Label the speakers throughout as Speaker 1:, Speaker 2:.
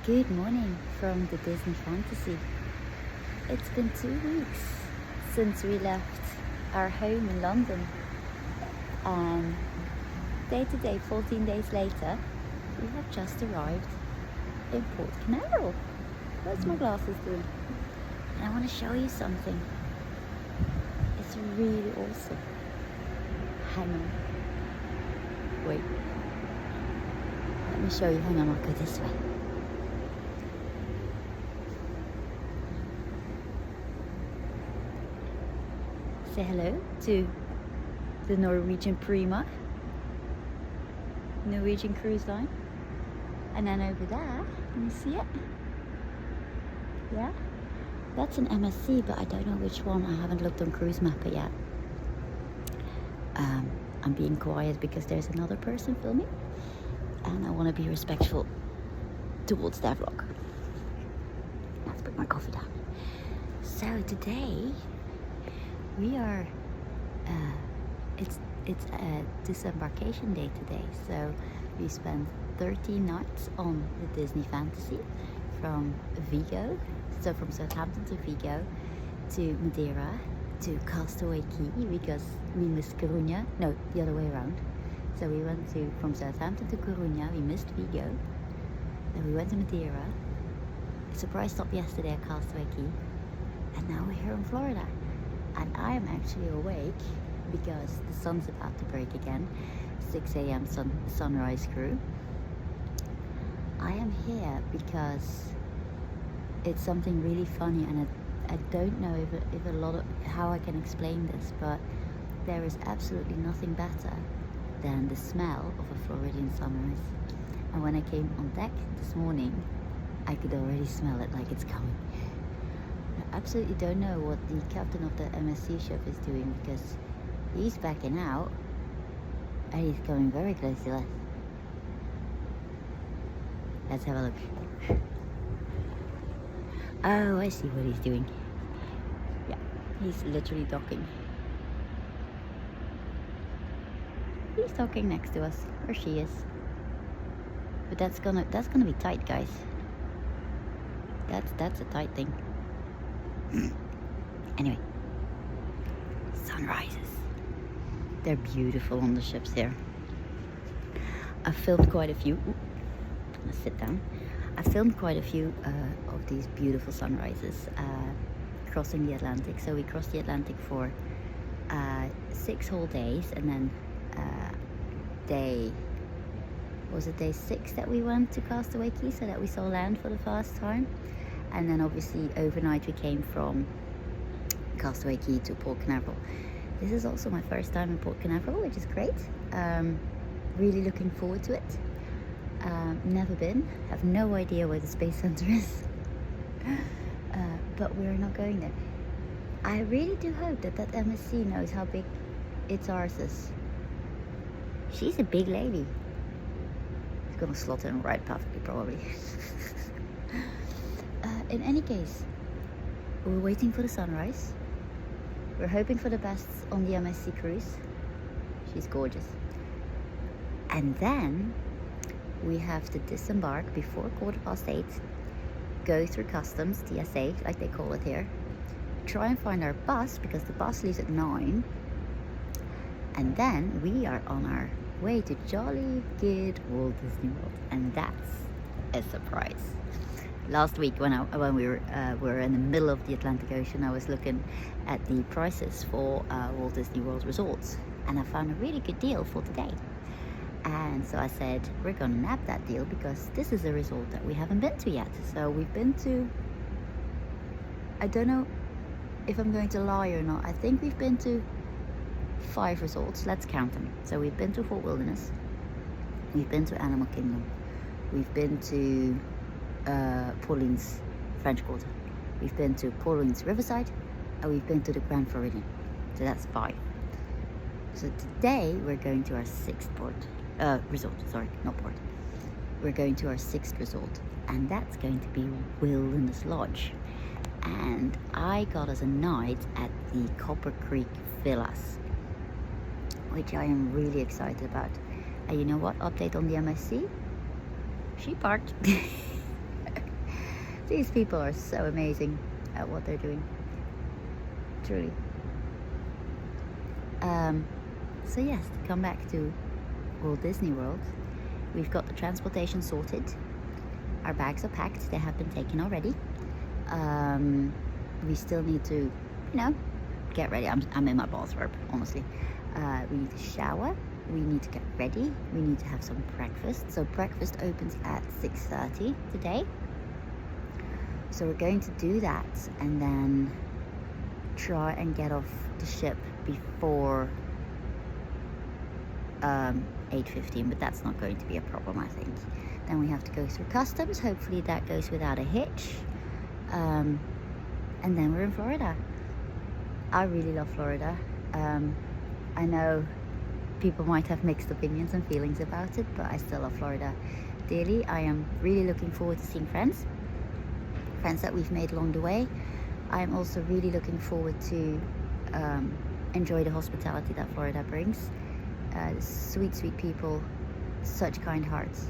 Speaker 1: Good morning from the Disney Fantasy. It's been 2 weeks since we left our home in London, and day to day, 14 days later, we have just arrived in Port Canaveral. What's my glasses doing? And I want to show you something. It's really awesome. Hang on. Wait. Let me show you. Hang on, I'll go this way. Say hello to the Norwegian Prima, Norwegian Cruise Line. And then over there, can you see it? Yeah? That's an MSC, but I don't know which one. I haven't looked on Cruise Mapper yet. I'm being quiet because there's another person filming, and I want to be respectful towards their vlog. Let's put my coffee down. So today, we are, it's a disembarkation day today, so we spent 13 nights on the Disney Fantasy from Vigo, so from Southampton to Vigo, to Madeira, to Castaway Key, because we missed Coruña, no, the other way around. So we went from Southampton to Coruña, we missed Vigo, then we went to Madeira, a surprise stop yesterday at Castaway Key, and now we're here in Florida. And I am actually awake because the sun's about to break again. 6 a.m. sunrise crew. I am here because it's something really funny, and I don't know if a lot of how I can explain this, but there is absolutely nothing better than the smell of a Floridian sunrise. And when I came on deck this morning, I could already smell it like it's coming. I absolutely don't know what the captain of the MSC ship is doing, because he's backing out and he's coming very close to us. Let's have a look. Oh, I see what he's doing. Yeah, he's literally docking. He's docking next to us, or she is. But that's gonna be tight, guys. That's a tight thing. Anyway, sunrises. They're beautiful on the ships here. I've filmed quite a few. Let's sit down. I filmed quite a few of these beautiful sunrises crossing the Atlantic. So we crossed the Atlantic for 6 whole days, and then day 6 that we went to Castaway Key, so that we saw land for the first time. And then obviously overnight we came from Castaway Key to Port Canaveral. This is also my first time in Port Canaveral, which is great. Really looking forward to it. Never been, have no idea where the Space Center is. But we're not going there. I really do hope that MSC knows how big its ours is. She's a big lady. It's gonna slot in right perfectly, probably. In any case, we're waiting for the sunrise. We're hoping for the best on the MSC cruise. She's gorgeous. And then we have to disembark before 8:15, go through customs, TSA, like they call it here, try and find our bus, because the bus leaves at 9, and then we are on our way to jolly good Walt Disney World, and that's a surprise. Last week when we were in the middle of the Atlantic Ocean, I was looking at the prices for Walt Disney World resorts, and I found a really good deal for today. And so I said, we're gonna nab that deal, because this is a resort that we haven't been to yet. So we've been to, I don't know if I'm going to lie or not, I think we've been to 5 resorts. Let's count them. So we've been to Fort Wilderness, we've been to Animal Kingdom, we've been to Pauline's French Quarter, we've been to Pauline's Riverside, and we've been to the Grand Floridian. So that's 5. So today we're going to our 6th resort, sorry, not port. We're going to our 6th resort, and that's going to be Wilderness Lodge. And I got us a night at the Copper Creek Villas, which I am really excited about. And you know what? Update on the MSC. She parked. These people are so amazing at what they're doing, truly. So yes, to come back to Walt Disney World, we've got the transportation sorted. Our bags are packed, they have been taken already. We still need to, you know, get ready. I'm in my bathrobe, honestly. We need to shower, we need to get ready, we need to have some breakfast. So breakfast opens at 6:30 today. So we're going to do that and then try and get off the ship before 8:15, but that's not going to be a problem, I think. Then we have to go through customs. Hopefully that goes without a hitch. And then we're in Florida. I really love Florida. I know people might have mixed opinions and feelings about it, but I still love Florida dearly. I am really looking forward to seeing friends that we've made along the way. I'm also really looking forward to enjoy the hospitality that Florida brings. Sweet, sweet people, such kind hearts.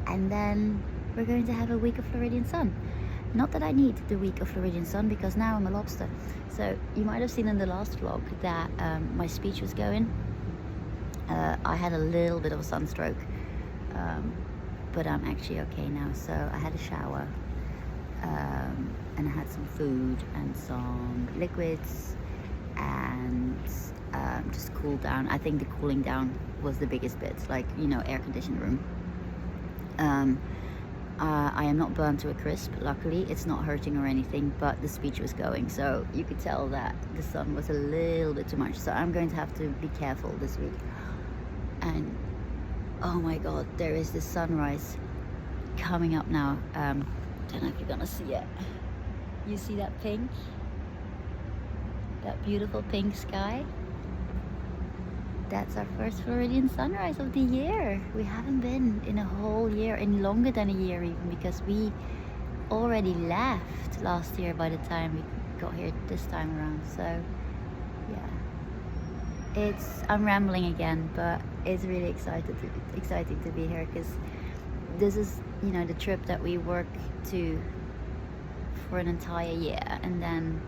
Speaker 1: And then we're going to have a week of Floridian sun. Not that I need the week of Floridian sun, because now I'm a lobster. So you might have seen in the last vlog that my speech was going. I had a little bit of a sunstroke, but I'm actually okay now. So I had a shower, and I had some food and some liquids, and just cooled down. I think the cooling down was the biggest bit, like, you know, air conditioned room. I am not burnt to a crisp, luckily. It's not hurting or anything, but the speech was going, so you could tell that the sun was a little bit too much. So I'm going to have to be careful this week. And oh my god, there is the sunrise coming up now. Don't know if you're gonna see it. You see that pink? That beautiful pink sky? That's our first Floridian sunrise of the year. We haven't been in a whole year, in longer than a year even, because we already left last year by the time we got here this time around. So yeah, I'm rambling again, but it's really exciting to be here, because this is, you know, the trip that we work to for an entire year, and then,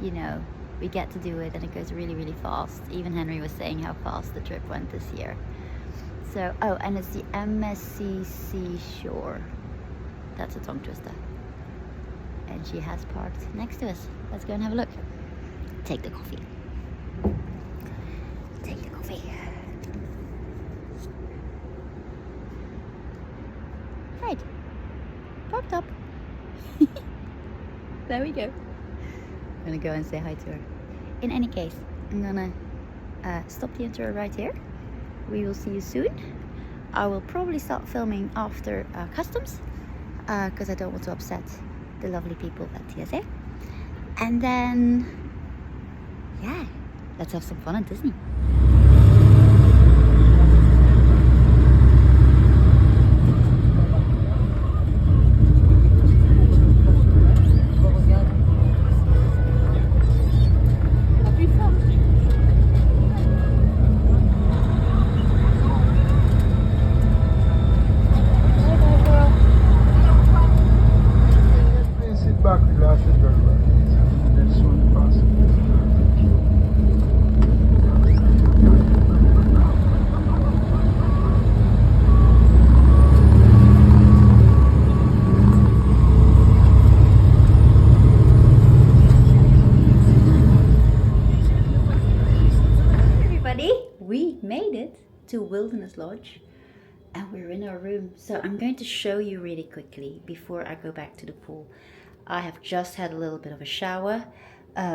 Speaker 1: you know, we get to do it and it goes really, really fast. Even Henry was saying how fast the trip went this year. So, oh, and it's the MSC Seashore. That's a tongue twister. And she has parked next to us. Let's go and have a look. Take the coffee. Take the coffee. Right. Parked up. There we go. I'm gonna go and say hi to her. In any case, I'm gonna stop the intro right here. We will see you soon. I will probably start filming after customs, because I don't want to upset the lovely people at TSA. And then, yeah, let's have some fun at Disney. We made it to Wilderness Lodge and we're in our room. So I'm going to show you really quickly before I go back to the pool. I have just had a little bit of a shower.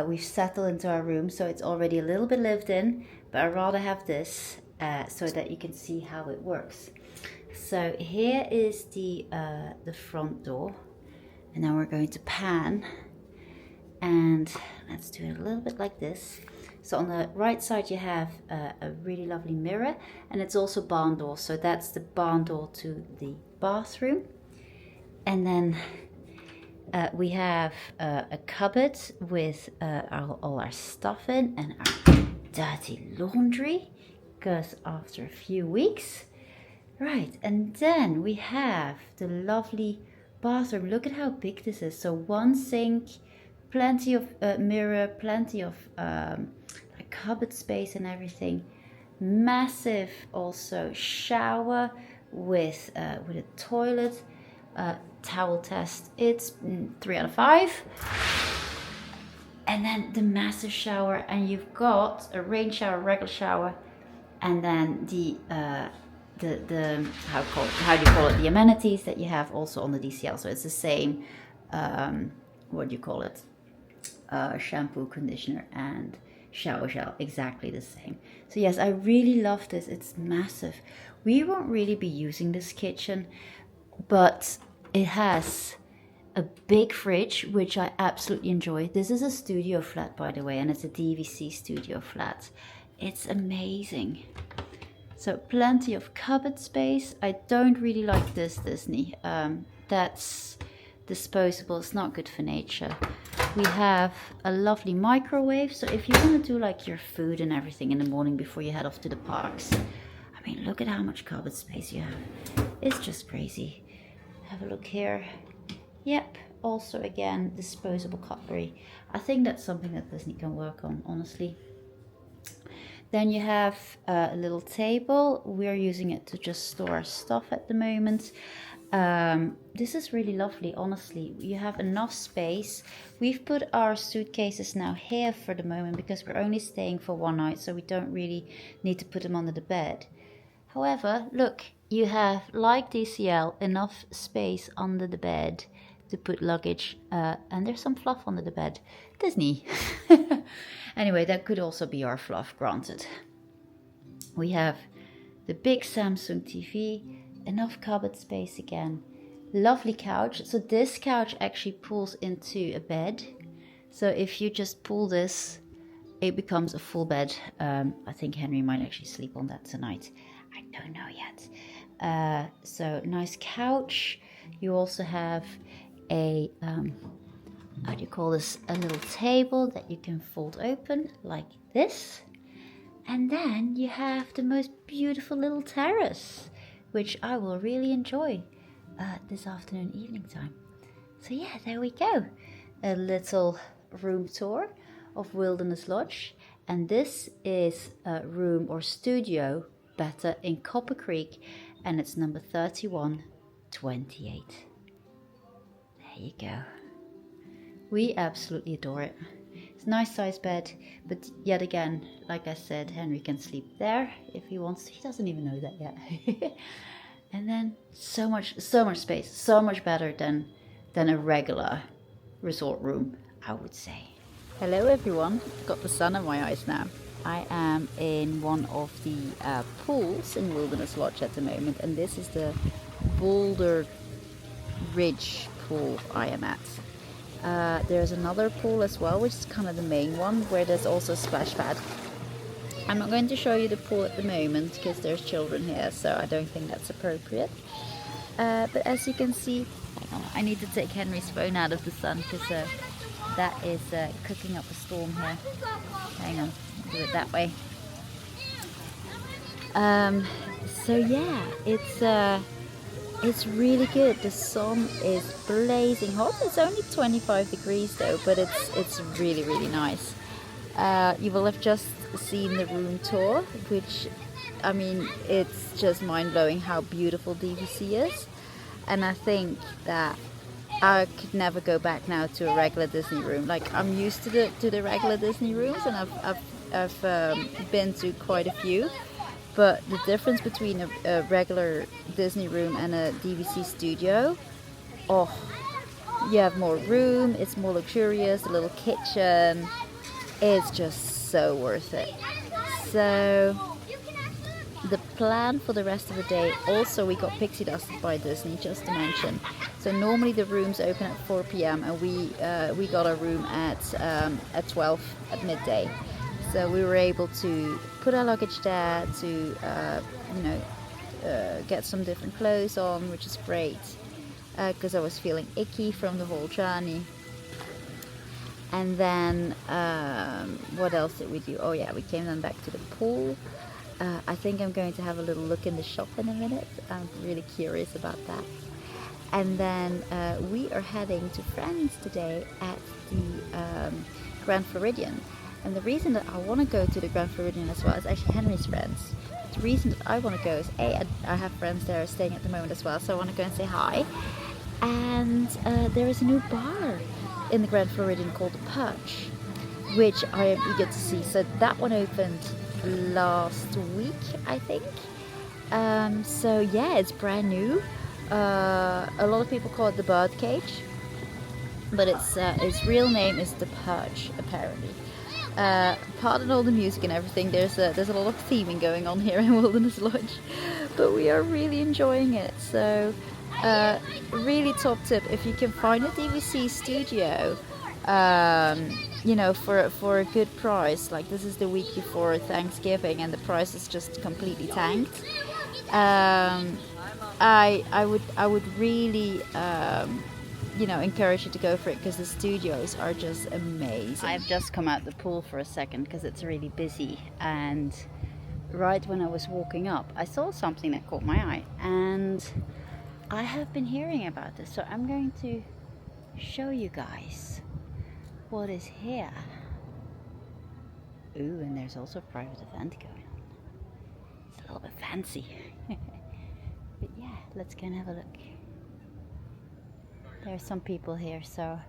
Speaker 1: We've settled into our room, so it's already a little bit lived in, but I'd rather have this so that you can see how it works. So here is the front door, and now we're going to pan, and let's do it a little bit like this. So on the right side you have a really lovely mirror, and it's also barn door, so that's the barn door to the bathroom. And then we have a cupboard with all our stuff in, and our dirty laundry, because after a few weeks. Right, and then we have the lovely bathroom, look at how big this is. So one sink, plenty of mirror, plenty of like cupboard space and everything. Massive also shower with a toilet. Towel test, it's 3 out of 5. And then the massive shower, and you've got a rain shower, regular shower, and then the how do you call it, the amenities that you have also on the DCL. So it's the same, what do you call it, shampoo, conditioner, and shower gel, exactly the same. So yes, I really love this. It's massive. We won't really be using this kitchen, but it has a big fridge, which I absolutely enjoy. This is a studio flat, by the way, and it's a DVC studio flat. It's amazing. So plenty of cupboard space. I don't really like this Disney. That's disposable. It's not good for nature. We have a lovely microwave. So if you want to do like your food and everything in the morning before you head off to the parks, I mean, look at how much cupboard space you have. It's just crazy. Have a look here. Yep, also again, disposable cutlery. I think that's something that Disney can work on, honestly. Then you have a little table. We're using it to just store our stuff at the moment. This is really lovely, honestly. You have enough space. We've put our suitcases now here for the moment because we're only staying for one night, so we don't really need to put them under the bed. However, look, you have, like DCL, enough space under the bed to put luggage, and there's some fluff under the bed. Disney. Anyway, that could also be our fluff, granted. We have the big Samsung TV, enough cupboard space again. Lovely couch. So this couch actually pulls into a bed. So if you just pull this, it becomes a full bed. I think Henry might actually sleep on that tonight. I don't know yet. So nice couch. You also have a how do you call this, a little table that you can fold open like this, and then you have the most beautiful little terrace, which I will really enjoy this afternoon, evening time. So yeah, there we go, a little room tour of Wilderness Lodge, and this is a room or studio better in Copper Creek, and it's number 3128. There you go. We absolutely adore it. It's a nice size bed, but yet again, like I said, Henry can sleep there if he wants. He doesn't even know that yet. And then so much space, so much better than a regular resort room, I would say. Hello everyone, I've got the sun in my eyes now. I am in one of the pools in Wilderness Lodge at the moment, and this is the Boulder Ridge pool I am at. There's another pool as well, which is kind of the main one, where there's also a splash pad. I'm not going to show you the pool at the moment because there's children here, so I don't think that's appropriate. But as you can see, hang on, I need to take Henry's phone out of the sun because that is cooking up a storm here. Hang on, do it that way. So yeah, it's really good. The sun is blazing hot. It's only 25 degrees though, but it's really, really nice. You will have just seen the room tour, which, I mean, it's just mind-blowing how beautiful DVC is. And I think that I could never go back now to a regular Disney room. Like, I'm used to the regular Disney rooms, and I've been to quite a few. But the difference between a regular Disney room and a DVC studio, oh, you have more room, it's more luxurious, a little kitchen, it's just so worth it. So the plan for the rest of the day, also we got pixie dusted by Disney, just to mention. So normally the rooms open at 4 p.m. and we got a room at 12 at midday. So we were able to put our luggage there to, get some different clothes on, which is great, because I was feeling icky from the whole journey. And then, what else did we do? Oh yeah, we came then back to the pool. I think I'm going to have a little look in the shop in a minute. I'm really curious about that. And then we are heading to friends today at the Grand Floridian. And the reason that I want to go to the Grand Floridian as well is actually Henry's friends. The reason that I want to go is I have friends there staying at the moment as well, so I want to go and say hi. And there is a new bar in the Grand Floridian called Perch, which I am eager to see. So that one opened last week, I think. So yeah, it's brand new. A lot of people call it the Birdcage, but its real name is the Perch, apparently. Pardon all the music and everything. There's a lot of theming going on here in Wilderness Lodge, but we are really enjoying it. So really top tip, if you can find a DVC studio, you know, for a good price. Like this is the week before Thanksgiving, and the price is just completely tanked. I would really you know, encourage you to go for it, because the studios are just amazing. I've just come out the pool for a second because it's really busy, and right when I was walking up I saw something that caught my eye, and I have been hearing about this, so I'm going to show you guys what is here. Ooh, and there's also a private event going on. It's a little bit fancy. But yeah, let's go and have a look. There are some people here, so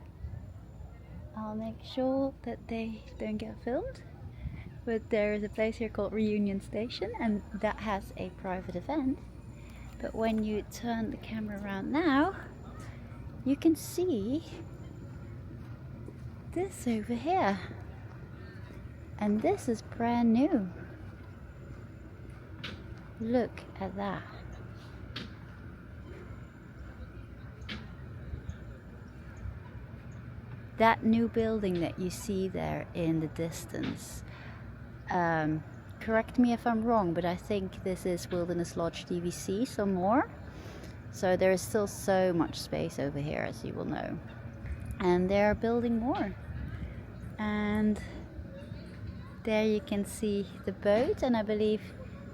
Speaker 1: I'll make sure that they don't get filmed. But there is a place here called Reunion Station, and that has a private event. But when you turn the camera around now, you can see this over here. And this is brand new. Look at that. That new building that you see there in the distance, correct me if I'm wrong, but I think this is Wilderness Lodge DVC some more. So there is still so much space over here, as you will know. And they're building more. And there you can see the boat, and I believe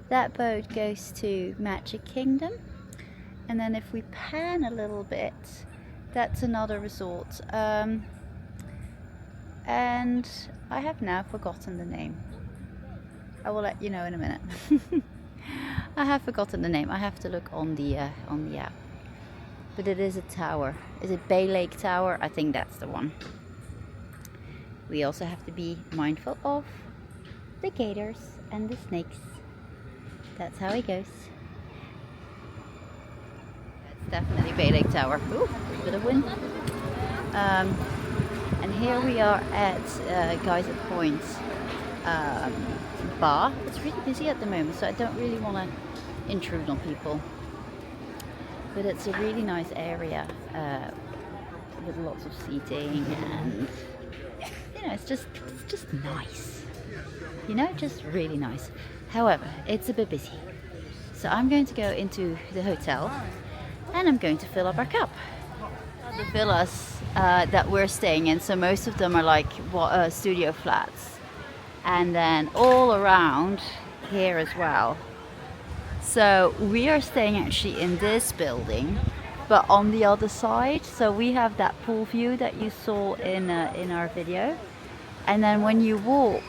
Speaker 1: that boat goes to Magic Kingdom. And then if we pan a little bit, that's another resort. And I have now forgotten the name. I will let you know in a minute. I have forgotten the name. I have to look on the app. But it is a tower. Is it Bay Lake Tower? I think that's the one. We also have to be mindful of the gators and the snakes. That's how it goes. That's definitely Bay Lake Tower. Ooh, a bit of wind. And here we are at Geyser Point bar. It's really busy at the moment, so I don't really want to intrude on people. But it's a really nice area with lots of seating, and you know, it's just nice. You know, just really nice. However, it's a bit busy, so I'm going to go into the hotel and I'm going to fill up our cup. The villas that we're staying in, so most of them are like studio flats, and then all around here as well. So we are staying actually in this building, but on the other side. So we have that pool view that you saw in our video, and then when you walk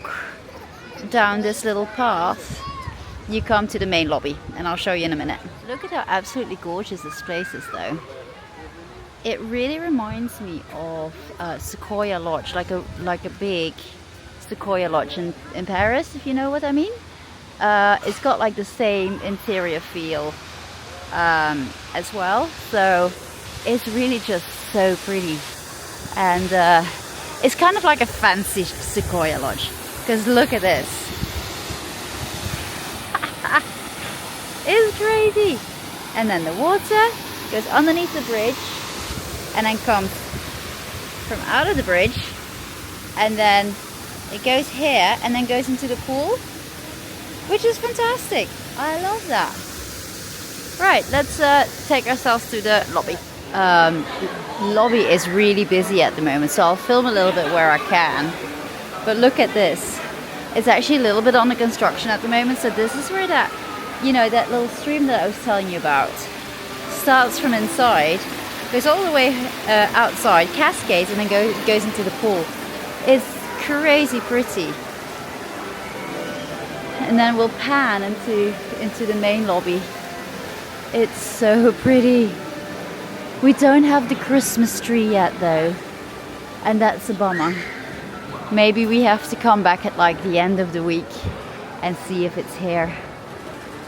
Speaker 1: down this little path, you come to the main lobby, and I'll show you in a minute. Look at how absolutely gorgeous this place is, though. It really reminds me of Sequoia Lodge, like a big Sequoia Lodge in Paris, if you know what I mean. It's got like the same interior feel as well, so it's really just so pretty, and it's kind of like a fancy Sequoia Lodge, because look at this. It's crazy. And then the water goes underneath the bridge and then comes from out of the bridge, and then it goes here and then goes into the pool, which is fantastic. I love that. Right, let's take ourselves to the lobby. Lobby is really busy at the moment, so I'll film a little bit where I can. But look at this. It's actually a little bit under construction at the moment, so this is where that, you know, that little stream that I was telling you about starts from inside Goes all the way outside, cascades, and then goes into the pool. It's crazy pretty. And then we'll pan into the main lobby. It's so pretty. We don't have the Christmas tree yet though, and that's a bummer. Maybe we have to come back at like the end of the week and see if it's here.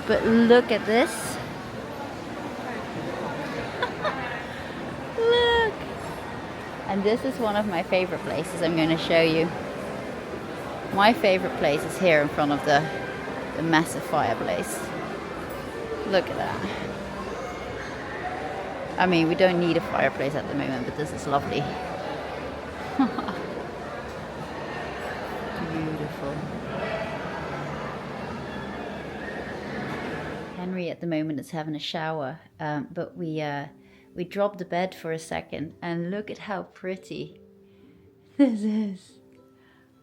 Speaker 1: But look at this. Look! And this is one of my favorite places I'm going to show you. My favorite place is here in front of the massive fireplace. Look at that. I mean, we don't need a fireplace at the moment, but this is lovely. Beautiful. Henry at the moment is having a shower, but we dropped the bed for a second, and look at how pretty this is.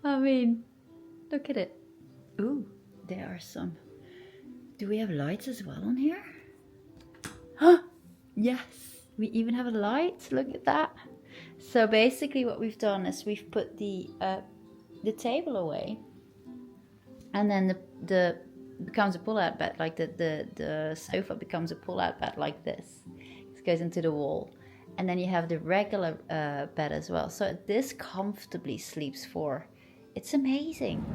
Speaker 1: I mean, look at it. Ooh, there are some. Do we have lights as well on here? Huh? Yes, we even have a light. Look at that. So basically what we've done is we've put the table away, and then the becomes a pull-out bed, like the sofa becomes a pull-out bed like this. It goes into the wall, and then you have the regular bed as well. So this comfortably sleeps 4. It's amazing.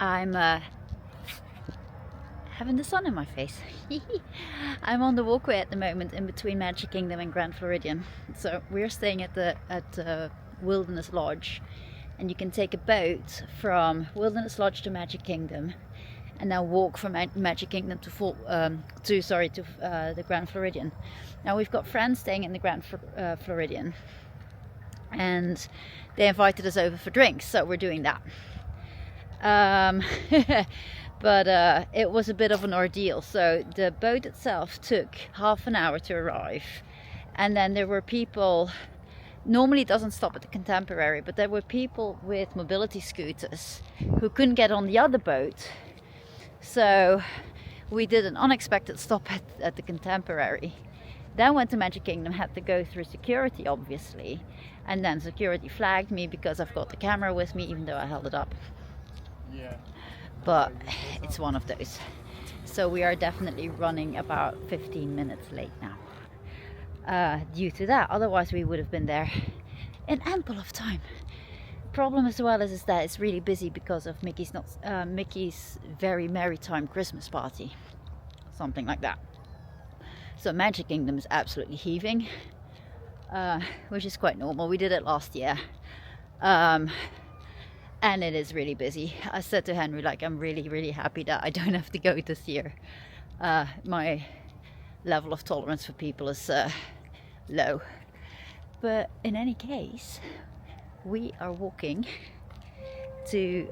Speaker 1: I'm having the sun in my face. I'm on the walkway at the moment in between Magic Kingdom and Grand Floridian. So we're staying at the Wilderness Lodge, and you can take a boat from Wilderness Lodge to Magic Kingdom, and now walk from Magic Kingdom to the Grand Floridian. Now we've got friends staying in the Grand Floridian, and they invited us over for drinks, so we're doing that. But it was a bit of an ordeal. So the boat itself took half an hour to arrive, and then there were people. Normally it doesn't stop at the Contemporary, but there were people with mobility scooters who couldn't get on the other boat. So we did an unexpected stop at the Contemporary. Then went to Magic Kingdom, had to go through security obviously, and then security flagged me because I've got the camera with me, even though I held it up. Yeah. But it's one of those. So we are definitely running about 15 minutes late now due to that. Otherwise we would have been there in ample of time. Problem as well is that it's really busy because of Mickey's very merry time Christmas party, something like that. So Magic Kingdom is absolutely heaving, which is quite normal. We did it last year. And it is really busy. I said to Henry, like, I'm really, really happy that I don't have to go this year. My level of tolerance for people is low. But in any case, we are walking to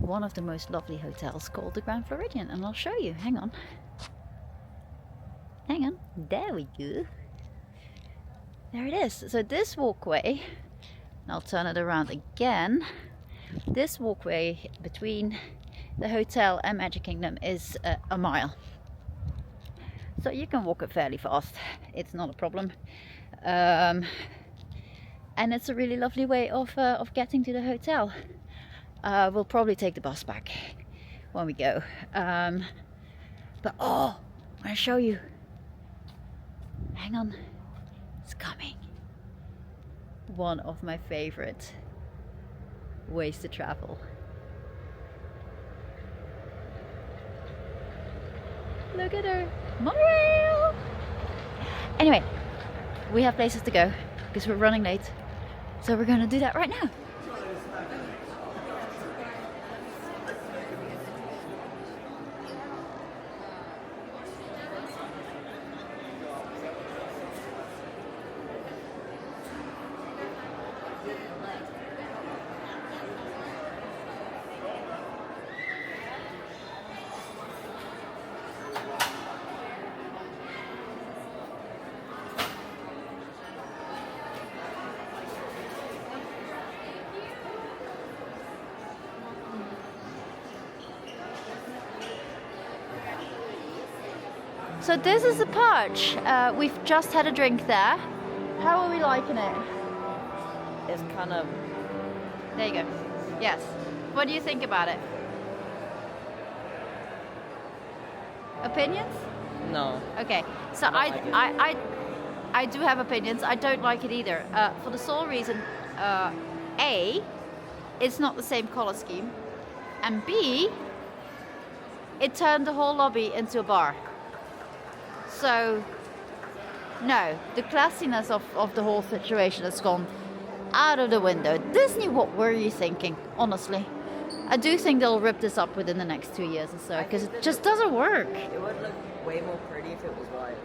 Speaker 1: one of the most lovely hotels called the Grand Floridian. And I'll show you. Hang on. Hang on. There we go. There it is. So this walkway, and I'll turn it around again, This walkway between the hotel and Magic Kingdom is a mile. So you can walk it fairly fast. It's not a problem. And it's a really lovely way of getting to the hotel. We'll probably take the bus back when we go. But oh, I'm gonna show you. Hang on, it's coming. One of my favorite ways to travel. Look at her, monorail! Anyway, we have places to go because we're running late. So we're gonna do that right now. So this is the Perch. We've just had a drink there. How are we liking it?
Speaker 2: It's kind of...
Speaker 1: There you go. Yes. What do you think about it? Opinions?
Speaker 2: No.
Speaker 1: Okay. So I do have opinions. I don't like it either. For the sole reason, A, it's not the same color scheme, and B, it turned the whole lobby into a bar. So, no, the classiness of the whole situation has gone out of the window. Disney, what were you thinking, honestly? I do think they'll rip this up within the next 2 years or so, because it just doesn't work.
Speaker 2: It would look way more pretty if it was white.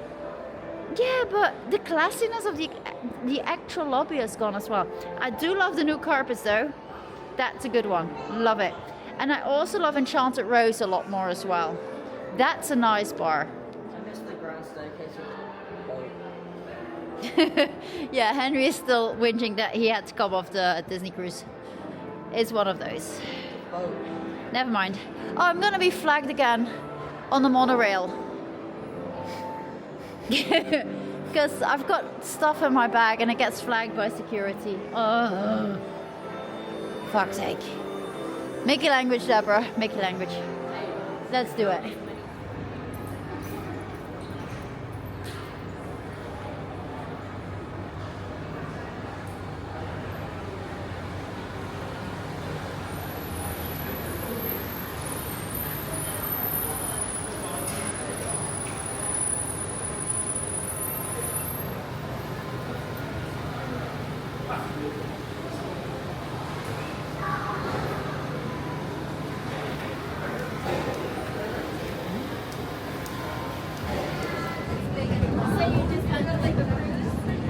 Speaker 1: Yeah, but the classiness of the actual lobby has gone as well. I do love the new carpets though. That's a good one. Love it. And I also love Enchanted Rose a lot more as well. That's a nice bar.
Speaker 2: I miss the grand staircase with boat.
Speaker 1: Yeah, Henry is still whinging that he had to come off the Disney cruise. It's one of those.
Speaker 2: Boat.
Speaker 1: Never mind. Oh, I'm gonna be flagged again on the monorail. Because I've got stuff in my bag and it gets flagged by security. Oh, fuck's sake. Make a language, Deborah. Make a language. Let's do it.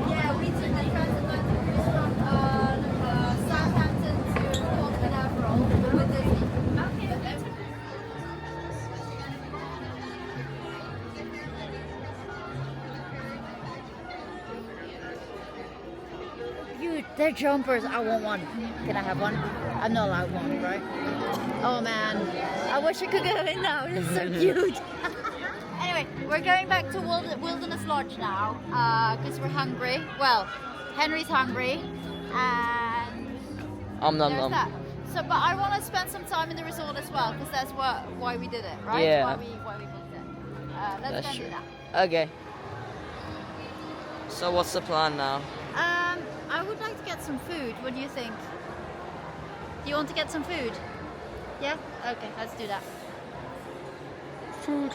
Speaker 1: Yeah, we took the transatlantic cruise from Southampton to Port Canaveral with Disney. You, they're jumpers. I want one. Can I have one? I'm not allowed one, right? Oh man, I wish I could go in now. It's so cute. Anyway, we're going back to Wilderness Lodge now because we're hungry. Well, Henry's hungry, and there's that. So, but I want to spend some time in the resort as well because that's why we did it, right?
Speaker 2: Yeah.
Speaker 1: Why we booked it. Let's go do that.
Speaker 2: Okay. So what's the plan now?
Speaker 1: I would like to get some food. What do you think? Do you want to get some food? Yeah? Okay, let's do that.
Speaker 2: Food.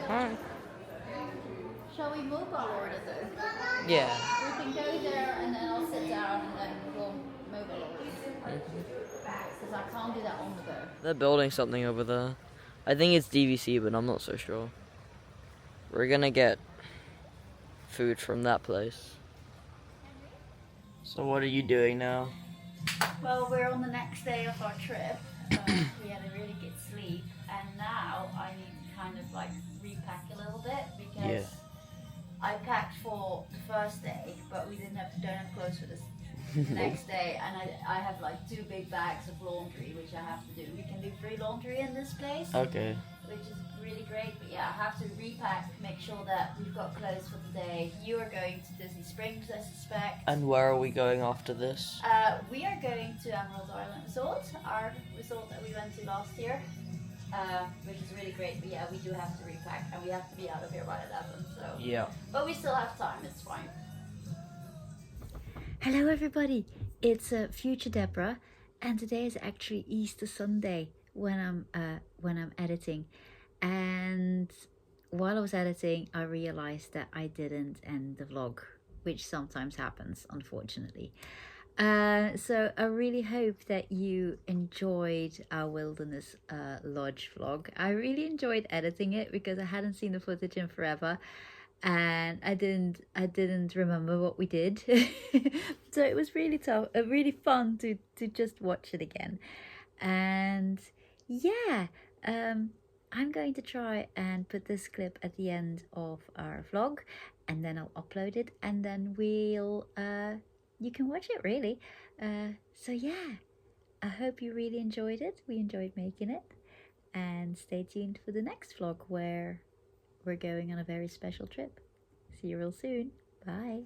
Speaker 2: Alright.
Speaker 1: Shall we mobile order though?
Speaker 2: Yeah.
Speaker 1: We can go there and then I'll sit down and then we'll mobile order. Because I can't do that on the go.
Speaker 2: They're building something over there. I think it's DVC, but I'm not so sure. We're gonna get food from that place. So what are you doing now?
Speaker 1: Well, we're on the next day of our trip. We had a really good sleep, and now I need to kind of like repack a little bit because I packed for the first day, but we don't have clothes for the the next day, and I have like 2 big bags of laundry which I have to do. We can do free laundry in this place,
Speaker 2: Okay.
Speaker 1: which is really great. But yeah, I have to repack, make sure that we've got clothes for the day. You are going to Disney Springs, I suspect.
Speaker 2: And where are we going after this?
Speaker 1: We are going to Emerald Island Resort, our resort that we went to last year, which is really great. But yeah, we do have to repack, and we have to be out of here by 11. So
Speaker 2: Yeah.
Speaker 1: but we still have time. It's fine.
Speaker 3: Hello everybody, it's future Deborah, and today is actually Easter Sunday when I'm editing, and while I was editing I realized that I didn't end the vlog, which sometimes happens, unfortunately. So I really hope that you enjoyed our Wilderness Lodge vlog. I really enjoyed editing it because I hadn't seen the footage in forever, and I didn't remember what we did. So it was really tough, really fun to just watch it again. And yeah, I'm going to try and put this clip at the end of our vlog, and then I'll upload it, and then we'll you can watch it really. So yeah, I hope you really enjoyed it. We enjoyed making it, and stay tuned for the next vlog where we're going on a very special trip. See you real soon. Bye.